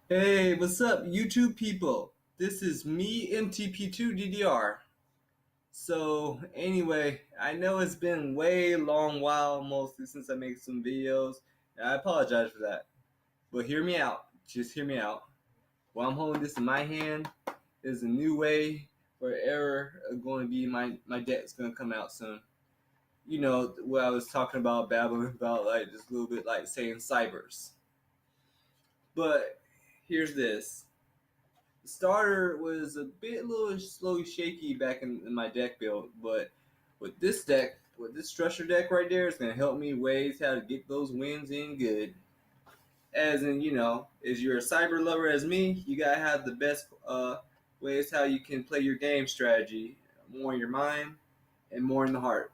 Hey, what's up, YouTube people? This is me, MTP2DDR. So, anyway, I know it's been way long while, mostly since I made some videos, and I apologize for that. But hear me out. Just hear me out. While I'm holding this in my hand, there's a new way where error going to be my deck's going to come out soon. You know what I was talking about, babbling about, like just a little bit like saying Cyberse. But here's this. The starter was a little slowly shaky back in my deck build, but with this deck, with this structure deck right there, it's gonna help me ways how to get those wins in good. As in, as you're a cyber lover as me, you gotta have the best ways how you can play your game strategy, more in your mind and more in the heart.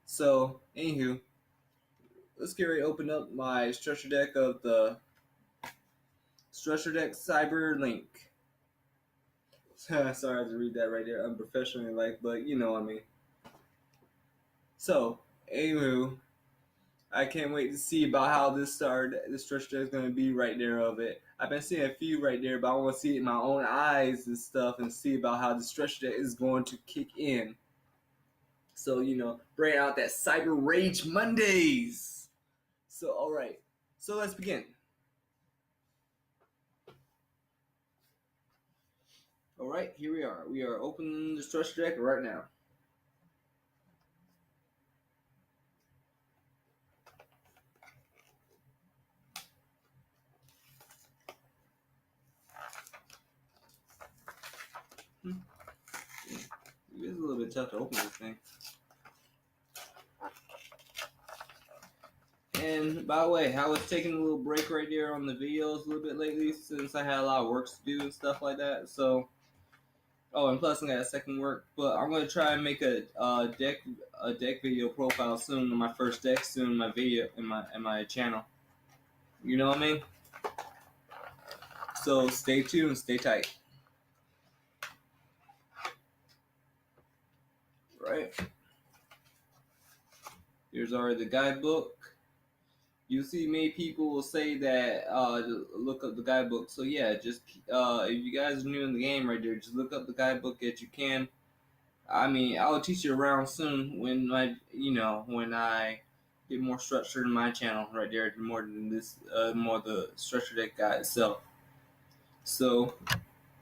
So, anywho, let's get ready to open up my structure deck of the structure deck Cyber Link. Sorry, I had to read that right there unprofessionally, but you know what I mean. So, anywho, I can't wait to see about how this structure is going to be right there of it. I've been seeing a few right there, but I want to see it in my own eyes and stuff and see about how the structure is going to kick in. So, bring out that Cyber Rage Mondays. So, alright. So, let's begin. Alright, here we are. We are opening the structure deck right now. It is a little bit tough to open this thing. And by the way, I was taking a little break right there on the videos a little bit lately since I had a lot of work to do and stuff like that. So, and plus I got a second work. But I'm gonna try and make a deck video profile soon on my first deck soon in my video in my channel. You know what I mean? So stay tuned, stay tight. Right. Here's already the guidebook. You see, many people will say that look up the guidebook. So yeah, just if you guys are new in the game right there, just look up the guidebook as you can. I mean, I will teach you around soon when when I get more structure in my channel right there, more than this, more the structure deck guide itself. So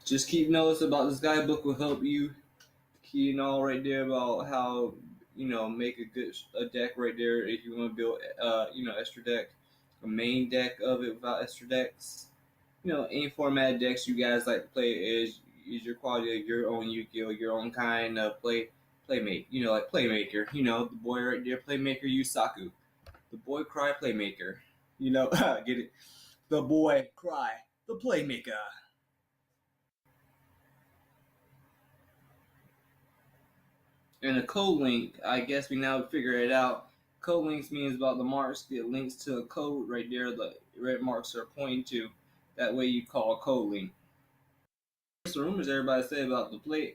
just keep notice about this guidebook will help you. Key and all right there about how make a deck right there if you want to build extra deck, a main deck of it without extra decks. Any format decks you guys like to play is your quality of your own Yu-Gi-Oh, your own kind of playmate. Like Playmaker. The boy right there, Playmaker Yusaku. The boy Cry Playmaker. Get it? The boy Cry, the Playmaker. And a code link, I guess we now figure it out. Code links means about the marks get links to a code right there. The red marks are pointing to. That way you call a code link. There's some rumors everybody say about the play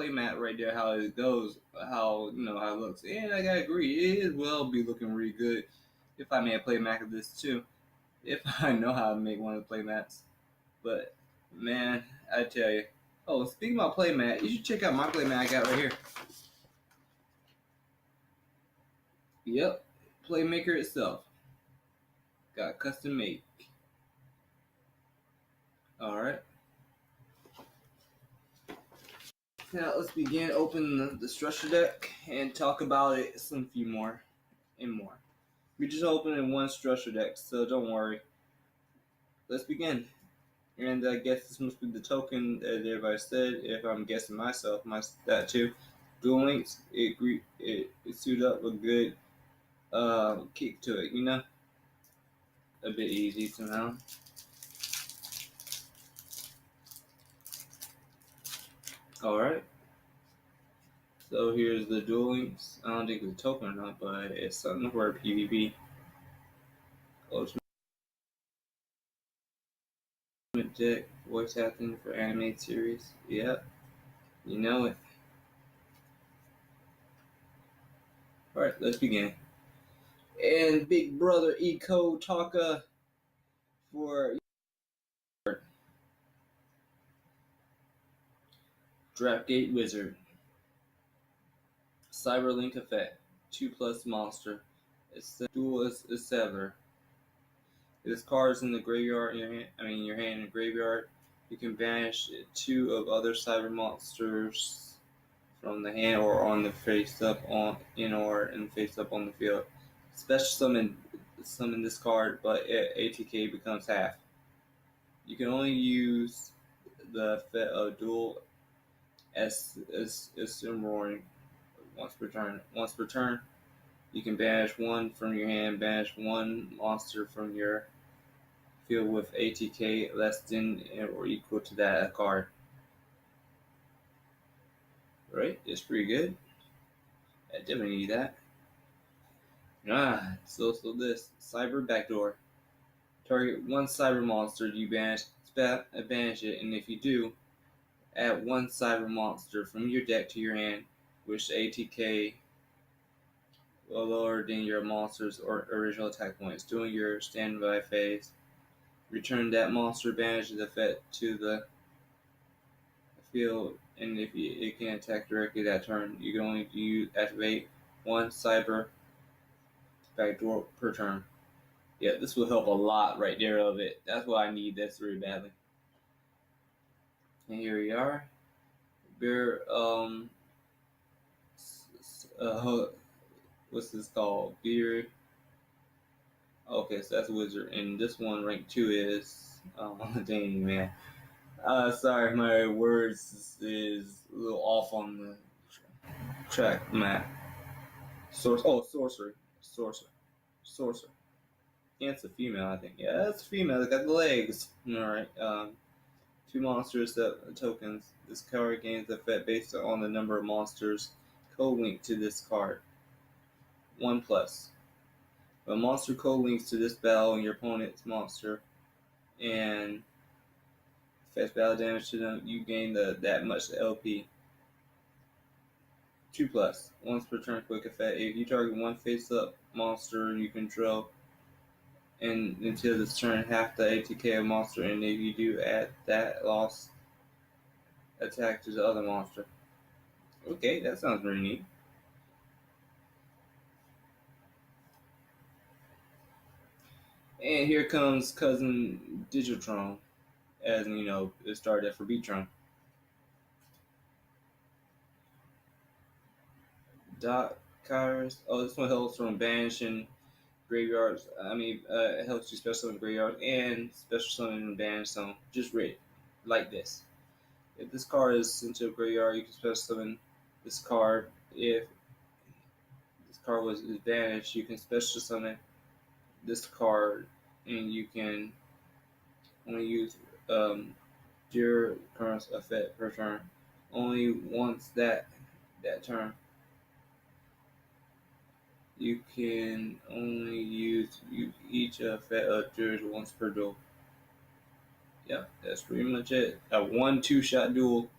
mat right there, how it goes, how how it looks. And I gotta agree, it will be looking really good if I made a play mat of this too. If I know how to make one of the play mats. But man, I tell you. Oh, speaking about play mat, you should check out my play mat I got right here. Yep, Playmaker itself. Got custom made. Alright. Now let's begin opening the structure deck and talk about it some few more and more. We just opening one structure deck, so don't worry. Let's begin. And I guess this must be the token that everybody said, if I'm guessing myself, that too. Dual Links, it suit up a good kick to it, a bit easy somehow. Alright. So here's the Duel Links. I don't think it's a token or not, but it's something for PvP. Ultimate deck, voice acting for animated series. Yep. You know it. Alright, let's begin. And Big Brother Eco Taka for Draftgate Wizard. Cyberlink Effect. 2+ monster. It's dual is Sever. If this card is in the graveyard, your hand in the graveyard, you can banish 2 of other cyber monsters from the hand or on the face up on and face up on the field. Special summon this card, but ATK becomes half. You can only use the effect of dual as roaring once per turn. Once per turn, you can banish 1 from your hand, banish 1 monster from your field with ATK less than or equal to that card. Right? It's pretty good. I definitely need that. So this cyber backdoor. Target 1 cyber monster you banish it, and if you do, add 1 cyber monster from your deck to your hand, which ATK will lower than your monster's original attack points. During your standby phase, return that monster banished effect to the field, and if it can attack directly that turn, you can only activate 1 cyber backdoor per turn. Yeah, this will help a lot right there of it. That's why I need this really badly. And here we are. Beer, what's this called? Beer. Okay, so that's Wizard, and this one rank 2 is. Dang man. Sorry, my words is a little off on the track map. Sorcery. Yeah, it's a female, I think. Yeah, it's a female. They got the legs. Alright. 2 monsters tokens. This card gains effect based on the number of monsters co-linked to this card. 1+. If a monster co-links to this battle and your opponent's monster and affects battle damage to them, you gain that much LP. 2+. Once per turn quick effect. If you target 1 face-up monster you control, and until this turn, half the ATK of monster, and if you do, add that loss attack to the other monster. Okay, that sounds pretty neat. And here comes Cousin Digitron, as it started for Beatron. Doc Kairos. Oh, this one helps from banishing graveyards. It helps you special summon graveyard and special summon and banish some. Just read like this. If this card is into a graveyard, you can special summon this card. If this card is banished, you can special summon this card, and you can only use your current effect per turn. Only once that turn. You can only use each effect of yours once per duel. Yeah, that's pretty much it. A 1-2 shot duel,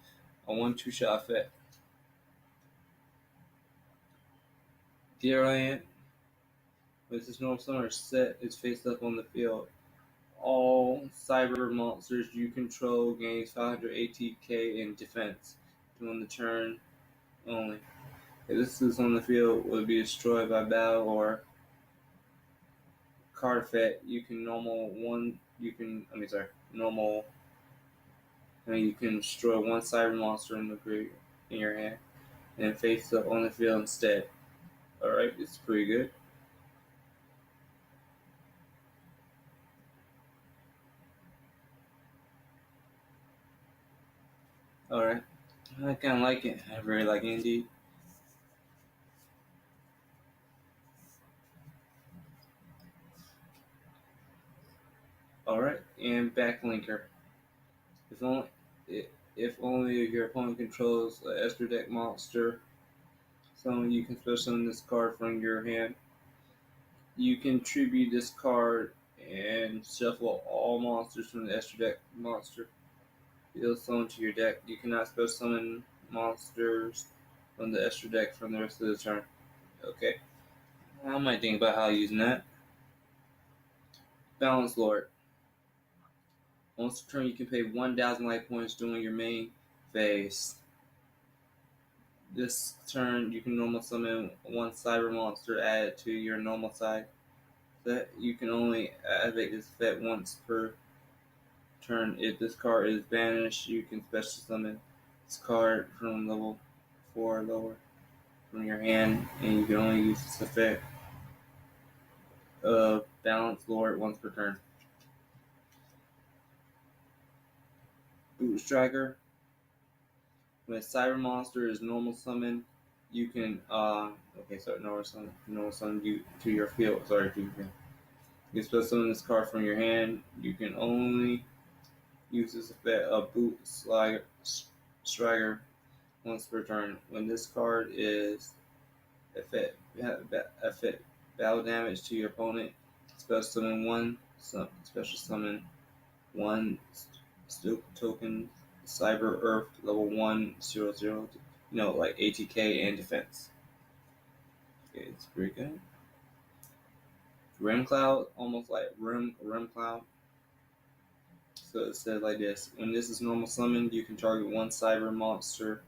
a 1-2 shot effect. Deerland, with this normal summoner set is faced up on the field. All cyber monsters you control gains 500 ATK in defense during the turn only. If this is on the field, will be destroyed by battle or card effect. You can you can destroy 1 cyber monster in the grid in your hand and face up on the field instead. Alright, it's pretty good. Alright, I kind of like it. I very like it indeed. Alright, and backlinker. If only your opponent controls an extra deck monster, you can special summon this card from your hand. You can tribute this card and shuffle all monsters from the extra deck monster field summon to your deck. You cannot special summon monsters from the extra deck from the rest of the turn. Okay. I might think about how using that. Balance Lord. Once per turn, you can pay 1,000 life points during your main phase. This turn, you can normal summon one cyber monster added to your normal side. That you can only activate this effect once per turn. If this card is banished, you can special summon this card from level 4 or lower from your hand, and you can only use this effect of Balance Lord once per turn. Boot Striker. When a cyber monster is normal summoned, you can normal summon you to your field. Sorry, to your field. You can special summon this card from your hand. You can only use this effect of Boot Striker once per turn. When this card is effect battle damage to your opponent, special summon one token Cyber Earth level 1/00, like ATK and defense. Okay, it's pretty good. Rim Cloud, almost like Rim Cloud. So it says like this: when this is normal summoned, you can target one cyber monster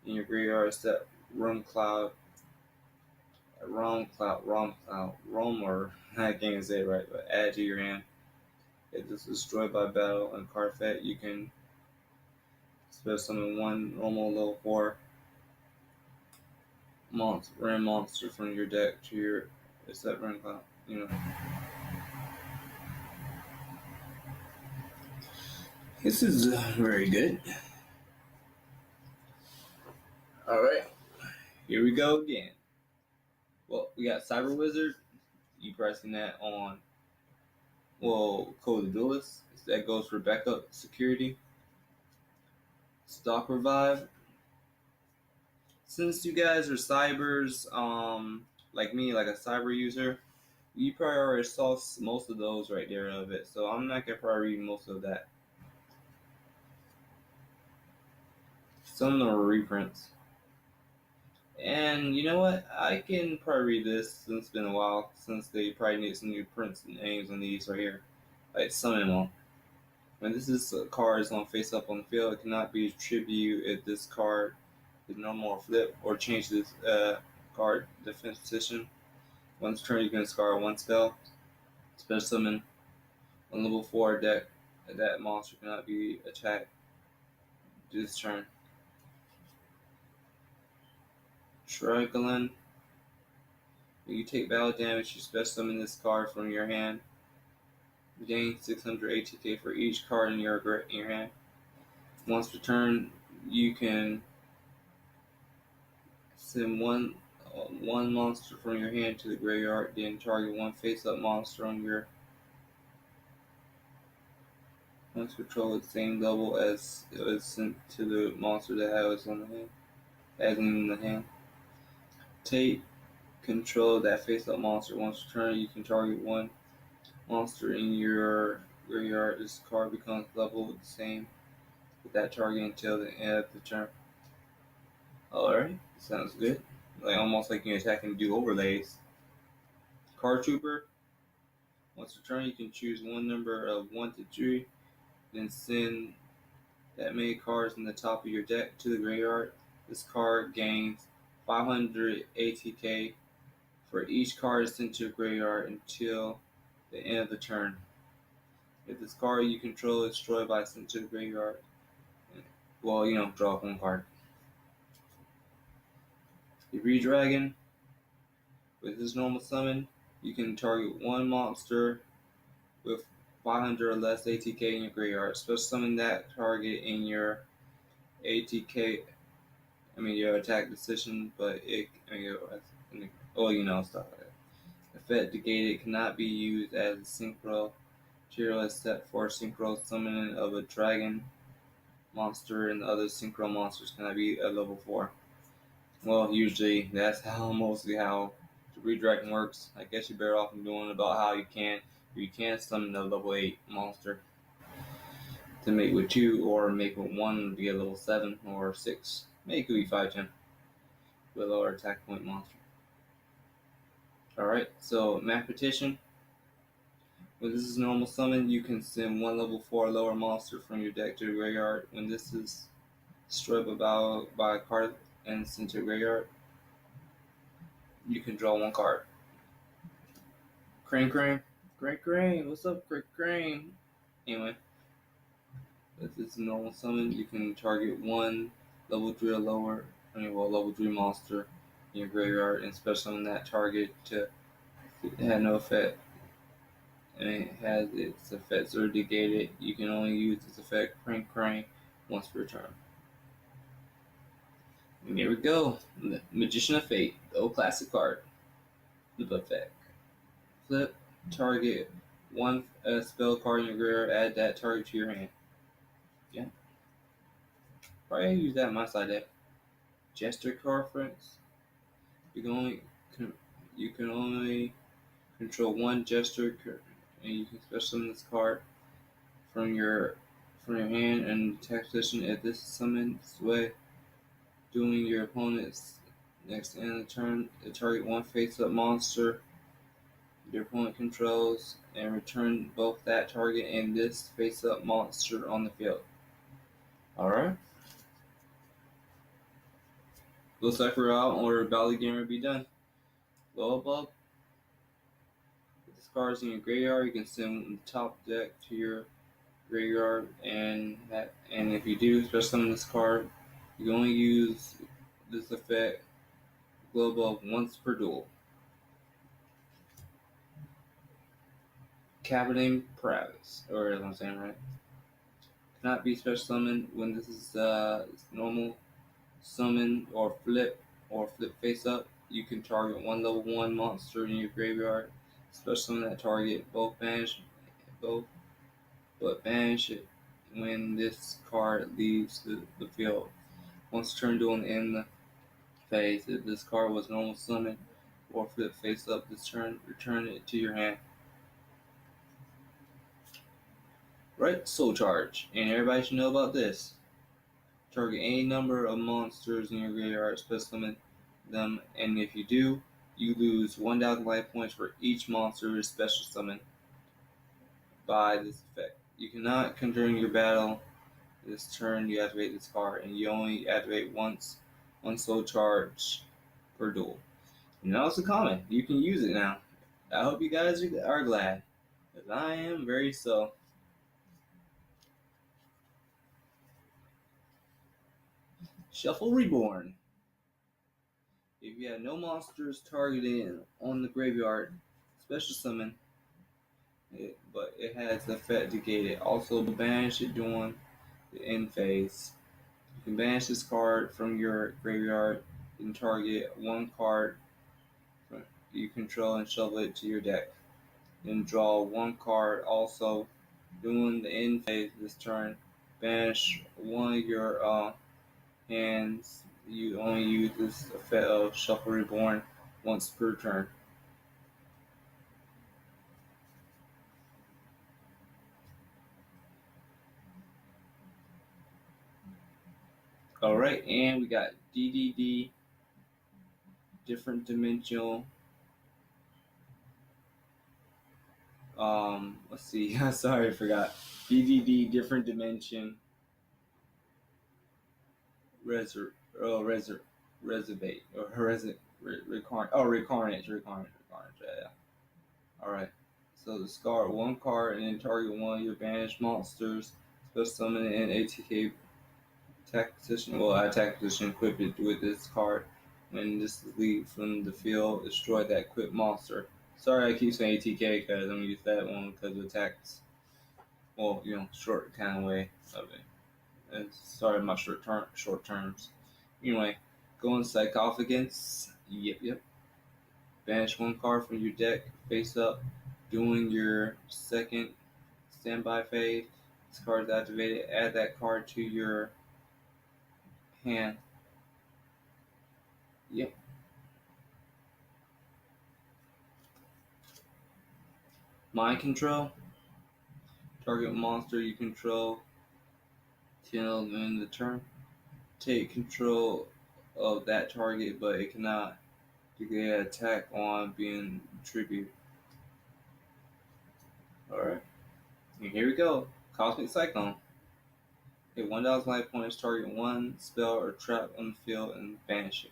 in your graveyard except Rim Cloud, Romer. I can't even say it right, but add to your hand. If this is destroyed by battle and card effect, you can special summon one normal level 4 random monster from your deck to your except Rim Cloud. This is very good. Alright, here we go again. Well, we got Cyber Wizard. You pricing that on Code of Duelist. That goes for backup security. Stock Revive. Since you guys are cybers, like me, like a cyber user, you probably already saw most of those right there of it. So I'm not gonna probably read most of that. Some of them are reprints. And you know what? I can probably read this since it's been a while, since they probably need some new prints and names on these right here. Like Summon Monk. When this is a card is on face up on the field, it cannot be attributed if this card is normal or flip or change this card defense position. Once turn, you can discard one spell. Special summon on level 4 deck. That monster cannot be attacked this turn. Trigolan. When you take battle damage, you special summon this card from your hand. You gain 600 ATK for each card in your hand. Once per turn, you can send one monster from your hand to the graveyard, then target one face-up monster on your once control at the same level as it was sent to the monster that was on the hand, as in the hand. Take control of that face-up monster. Once per turn, you can target one monster in your graveyard. This card becomes level the same with that target until the end of the turn. Alright, sounds good. Like almost like you're attacking do overlays. Card Trooper. Once per turn, you can choose one number of 1 to 3, then send that many cards in the top of your deck to the graveyard. This card gains 500 ATK for each card sent to the graveyard until the end of the turn. If this card you control is destroyed by sent to the graveyard, draw one card. The Redragon. With this normal summon, you can target one monster with 500 or less ATK in your graveyard. Special summon that target in your ATK, your attack decision, but stuff like that. Effect negated cannot be used as a synchro material except for synchro summoning of a dragon monster, and the other synchro monsters cannot be at level 4. Well, usually that's mostly how the Redragon works. I guess you're better off doing about how you can summon a level 8 monster to make with 2, or make with 1 to be a level 7 or 6. Maybe it could be 5/10 with a lower attack point monster. Alright, so map petition. When this is normal summon, you can send one level 4 lower monster from your deck to the graveyard. When this is destroyed by a card and sent to the graveyard, you can draw one card. Crane, what's up, Crane? Anyway, if it's a normal summon, you can target one level 3 or lower, level 3 monster in your graveyard and special summon that target to have no effect. And it has its effects are negated. You can only use this effect, Crane, once per turn. And here we go. Magician of Fate, the old classic card. Flip effect. Flip, target one spell card in your graveyard, add that target to your hand. Yeah. Probably use that in my side deck. Jester card, friends. You can only control one Jester, and you can special summon this card from your hand and attack position at this summon's way. Doing your opponent's next end of the turn, target one face-up monster your opponent controls and return both that target and this face-up monster on the field. Alright. Looks like we're out and we're about to game to be done. Go above. With the cards in your graveyard, you can send the top deck to your graveyard, and if you do special summon this card, you can only use this effect go above once per duel. Cabinet Paralysis, or am I saying right? Cannot be special summoned when this is normal summon or flip face up. You can target one level 1 monster in your graveyard. Special summon that target, but banish it when this card leaves the field. Once turn duel in the phase, if this card was normal summon or flip face up this turn, return it to your hand. Right, Soul Charge. And everybody should know about this. Target any number of monsters in your graveyard, special summon them, and if you do, you lose 1,000 life points for each monster is special summoned by this effect. You cannot during your battle this turn you activate this card, and you only activate once one Soul Charge per duel. And now it's a common. You can use it now. I hope you guys are glad, as I am very so. Shuffle Reborn. If you have no monsters targeted on the graveyard, special summon it, but it has the effect negated. Also banish it during the end phase. You can banish this card from your graveyard and target one card you control and shovel it to your deck. Then draw one card also during the end phase this turn. Banish one of your hands. You only use this effect of Shuffle Reborn once per turn. Alright, and we got DDD, different dimensional. Let's see. Sorry, I forgot. DDD, different dimension. Reservate or Recarnage. Yeah. Alright. So discard one card and then target one of your banished monsters. Special summon an ATK attack position. Well, attack position equip it with this card. When this is leave from the field, destroy that equipped monster. Sorry, I keep saying ATK because I'm gonna use that one because it attacks. Well, short kind of way of it. Sorry, my short terms. Anyway, go in Sarcophagus. Yep. Banish one card from your deck, face up. Doing your second standby phase. This card is activated. Add that card to your hand. Yep. Mind Control. Target monster you control till the end of the turn. Take control of that target, but it cannot You get an attack on being tribute. Alright. And here we go. Cosmic Cyclone. Hit 1,000 life points, target one spell or trap on the field, and banish it.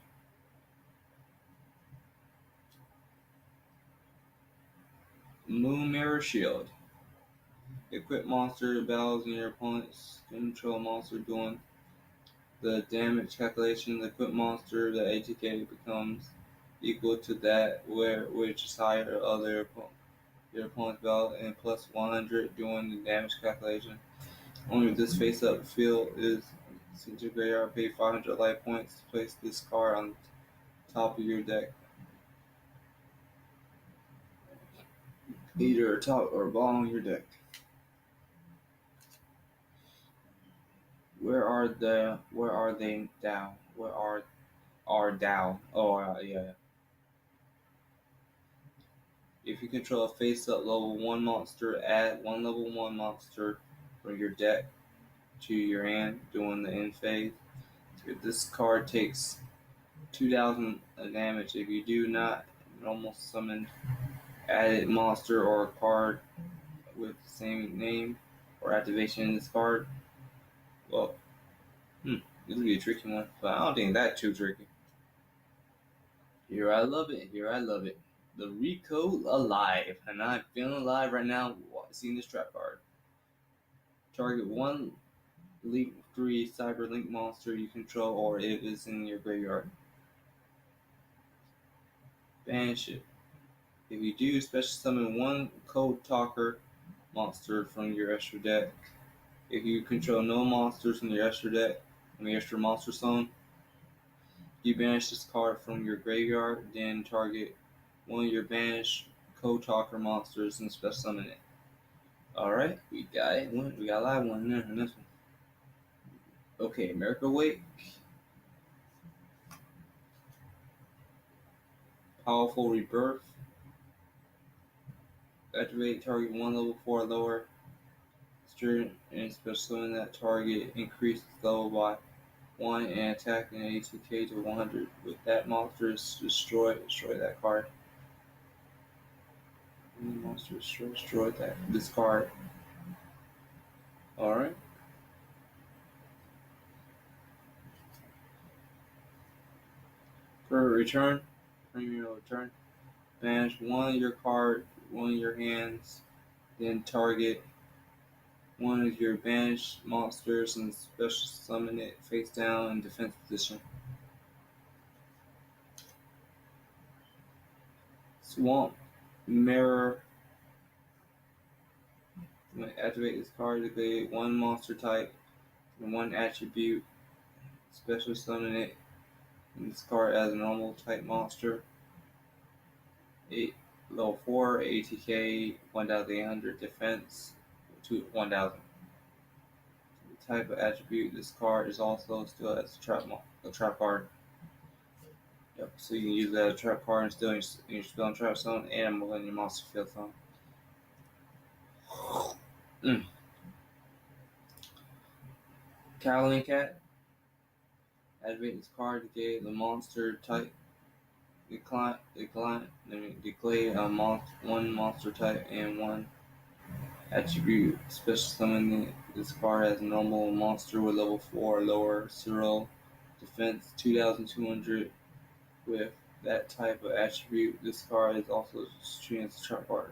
Moon Mirror Shield. Equip monster battles in your opponent's control monster doing the damage calculation. The equip monster, the ATK becomes equal to that which is higher other your opponent's battle and plus 100 doing the damage calculation. Only if this face-up field is sent to graveyard, pay 500 life points to place this card on top of your deck. Either top or bottom of your deck. Where are they down? Where are down? Oh yeah. If you control a face-up level 1 monster, add one level 1 monster from your deck to your hand during the end phase. If this card takes 2,000 damage, if you do not normal summon added monster or a card with the same name or activation in this card, well, this would be a tricky one, but I don't think that's too tricky. Here I love it. The Rico Alive, and I'm feeling alive right now seeing this trap card. Target one Link 3 Cyber Link monster you control or it is in your graveyard. Banish it. If you do, special summon one Code Talker monster from your extra deck. If you control no monsters in your extra deck, from your extra monster zone, you banish this card from your graveyard, then target one of your banished Code Talker monsters and special summon it. Alright, we got it. We got a live one there in this one. Okay, Miracle Wake. Powerful Rebirth. Activate target 1 level 4 lower. Strength and special summon that target. Increase level by 1 and attack an ATK to 100. With that monster is destroy that card. Monster destroy this card. Alright. For return, premium return. Banish one of your card, one of your hands, then target one of your banished monsters and special summon it face down in defense position. Swamp Mirror. When activate this card, activate one monster type and one attribute. Special summon it in this card as a normal type monster. 8 level 4 ATK 1,800 defense to 1,000. The type of attribute this card is also still as a trap card. Yep, so you can use that trap card and still in your spell and trap zone and in your monster field zone. Cowling Cat. Activate this card to get the monster type. Declare one monster type and one attribute. Special summon this card as a normal monster with level 4 lower 0 defense 2,200 with that type of attribute. This card is also treated as a trap card.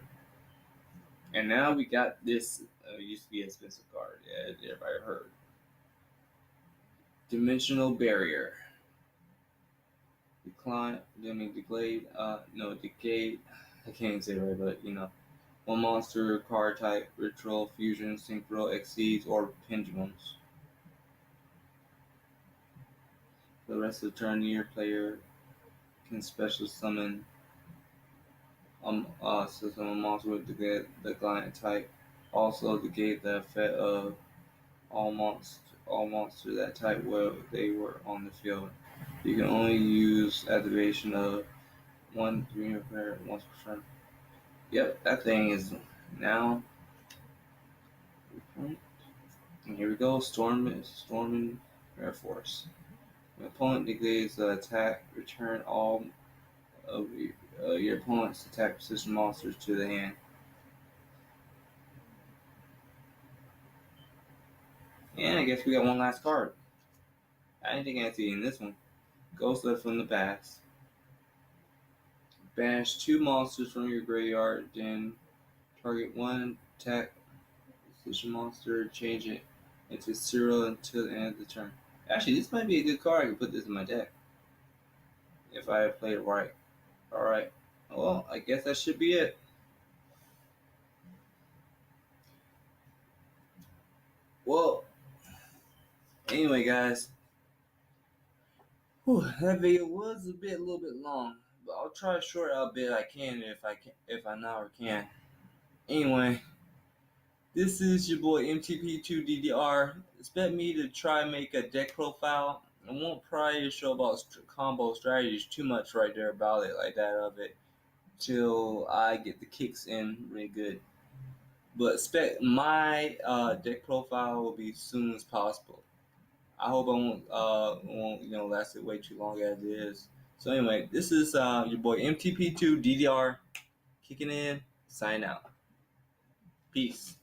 And now we got this. Used to be an expensive card. Yeah, everybody heard. Dimensional Barrier. Decade. I can't even say it right, but one monster card type, ritual, fusion, synchro, exceeds, or pendulums. For the rest of the turn, your player can special summon a monster with the client type. Also negate the effect of all monsters that type where they were on the field. You can only use activation of 1/3 player once per turn. Yep, that thing is now. And here we go, Storming Air Force. The opponent negates the attack, return all your opponent's attack position monsters to the hand. And I guess we got one last card. I didn't think I'd see in this one. Ghost Left from the Past. Banish 2 monsters from your graveyard, then target 1 attack position monster, change it into 0 until the end of the turn. Actually, this might be a good card. I can put this in my deck if I play it right. Alright. Well, I guess that should be it. Well, anyway, guys. That video was a little bit long, but I'll try to short out a bit I can if I never can. Anyway, this is your boy MTP2DDR. Expect me to try and make a deck profile. I won't probably show about combo strategies too much right there about it like that of it till I get the kicks in really good. But expect my deck profile will be as soon as possible. I hope I won't last it way too long as it is. So anyway, this is your boy MTP2DDR kicking in. Sign out. Peace.